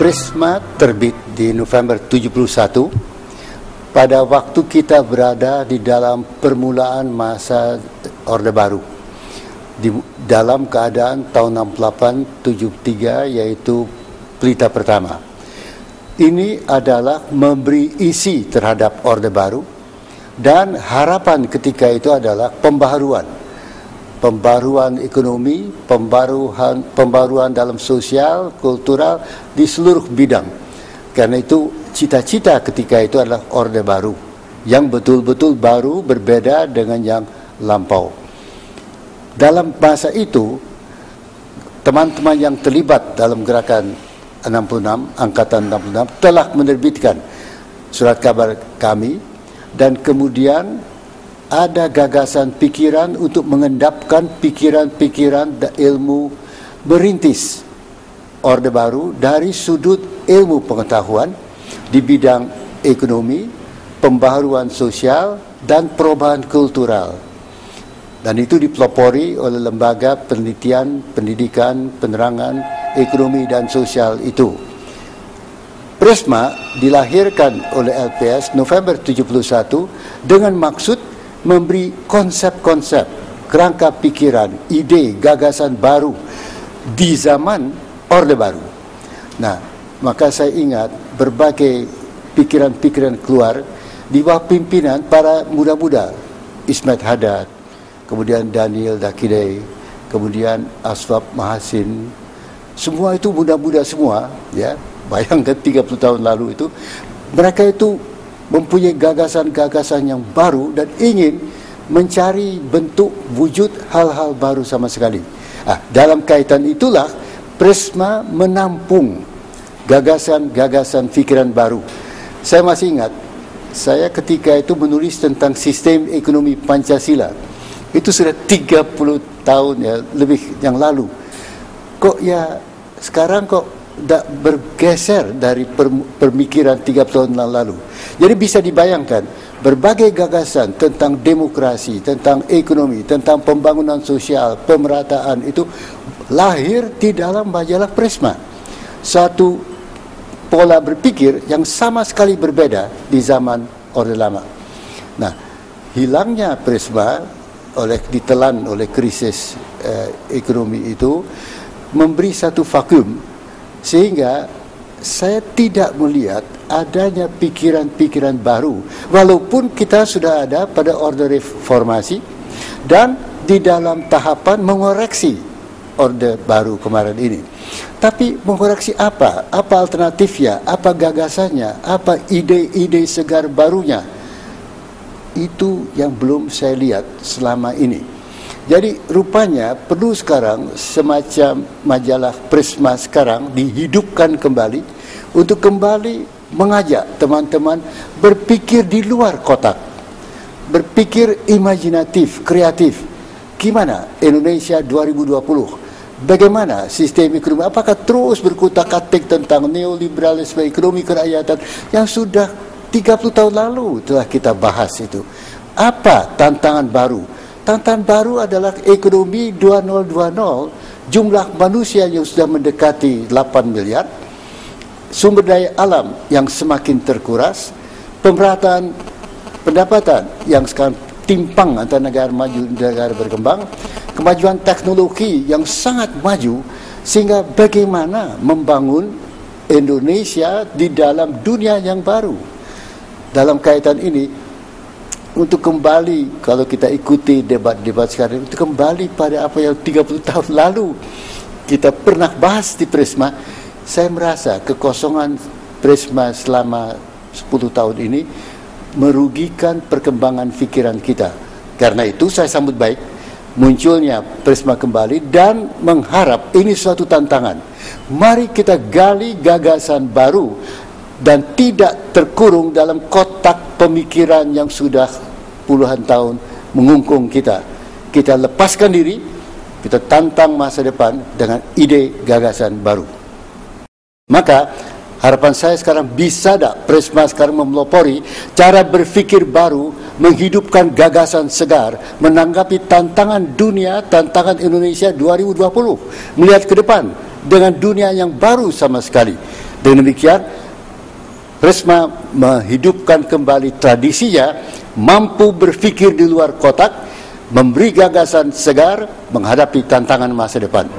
Prisma terbit di November 71 pada waktu kita berada di dalam permulaan masa Orde Baru, di dalam keadaan tahun 68-73, yaitu pelita pertama. Ini adalah memberi isi terhadap Orde Baru, dan harapan ketika itu adalah pembaharuan ekonomi, pembaruan dalam sosial, kultural, di seluruh bidang. Karena itu cita-cita ketika itu adalah Orde Baru yang betul-betul baru, berbeda dengan yang lampau. Dalam masa itu, teman-teman yang terlibat dalam gerakan 66, Angkatan 66 telah menerbitkan surat kabar kami, dan kemudian ada gagasan pikiran untuk mengendapkan pikiran-pikiran dan ilmu merintis Orde Baru dari sudut ilmu pengetahuan di bidang ekonomi, pembaharuan sosial, dan perubahan kultural. Dan itu dipelopori oleh lembaga penelitian, pendidikan, penerangan, ekonomi, dan sosial itu. Prisma dilahirkan oleh LPS November 71 dengan maksud memberi konsep-konsep, kerangka pikiran, ide, gagasan baru di zaman Orde Baru. Nah, maka saya ingat berbagai pikiran-pikiran keluar di bawah pimpinan para muda-muda, Ismet Haddad, kemudian Daniel Dakide, kemudian Aswab Mahasin. Semua itu muda-muda semua, ya. Bayangkan 30 tahun lalu itu, mereka itu mempunyai gagasan-gagasan yang baru dan ingin mencari bentuk wujud hal-hal baru sama sekali. Dalam kaitan itulah Prisma menampung gagasan-gagasan fikiran baru. Saya masih ingat, saya ketika itu menulis tentang sistem ekonomi Pancasila. Itu sudah 30 tahun ya, lebih yang lalu. Kok ya sekarang kok tidak bergeser dari pemikiran 30 tahun lalu. Jadi bisa dibayangkan berbagai gagasan tentang demokrasi, tentang ekonomi, tentang pembangunan sosial, pemerataan itu lahir di dalam majalah Prisma. Satu pola berpikir yang sama sekali berbeda di zaman Orde Lama. Nah, hilangnya Prisma ditelan oleh krisis ekonomi itu memberi satu vakum, sehingga saya tidak melihat adanya pikiran-pikiran baru, walaupun kita sudah ada pada Orde Reformasi dan di dalam tahapan mengoreksi Orde Baru kemarin ini. Tapi mengoreksi apa? Apa alternatifnya? Apa gagasannya? Apa ide-ide segar barunya? Itu yang belum saya lihat selama ini. Jadi rupanya perlu sekarang semacam majalah Prisma sekarang dihidupkan kembali untuk kembali mengajak teman-teman berpikir di luar kotak, berpikir imajinatif, kreatif. Gimana Indonesia 2020? Bagaimana sistem ekonomi? Apakah terus berkutak-atik tentang neoliberalisme, ekonomi kerakyatan yang sudah 30 tahun lalu telah kita bahas itu? Apa tantangan baru? Tantangan baru adalah ekonomi 2020, jumlah manusia yang sudah mendekati 8 miliar, sumber daya alam yang semakin terkuras, pemerataan pendapatan yang sekarang timpang antara negara maju dan negara berkembang, kemajuan teknologi yang sangat maju, sehingga bagaimana membangun Indonesia di dalam dunia yang baru. Dalam kaitan ini, untuk kembali, kalau kita ikuti debat-debat sekarang, untuk kembali pada apa yang 30 tahun lalu kita pernah bahas di Prisma, saya merasa kekosongan Prisma selama 10 tahun ini merugikan perkembangan pikiran kita. Karena itu saya sambut baik munculnya Prisma kembali dan mengharap ini suatu tantangan. Mari kita gali gagasan baru dan tidak terkurung dalam kotak pemikiran yang sudah puluhan tahun mengungkung kita. Kita lepaskan diri, kita tantang masa depan dengan ide gagasan baru. Maka harapan saya sekarang bisa tak Prisma sekarang memelopori cara berpikir baru, menghidupkan gagasan segar, menanggapi tantangan dunia, tantangan Indonesia 2020, melihat ke depan dengan dunia yang baru sama sekali. Dengan demikian, Risma menghidupkan kembali tradisinya, mampu berpikir di luar kotak, memberi gagasan segar menghadapi tantangan masa depan.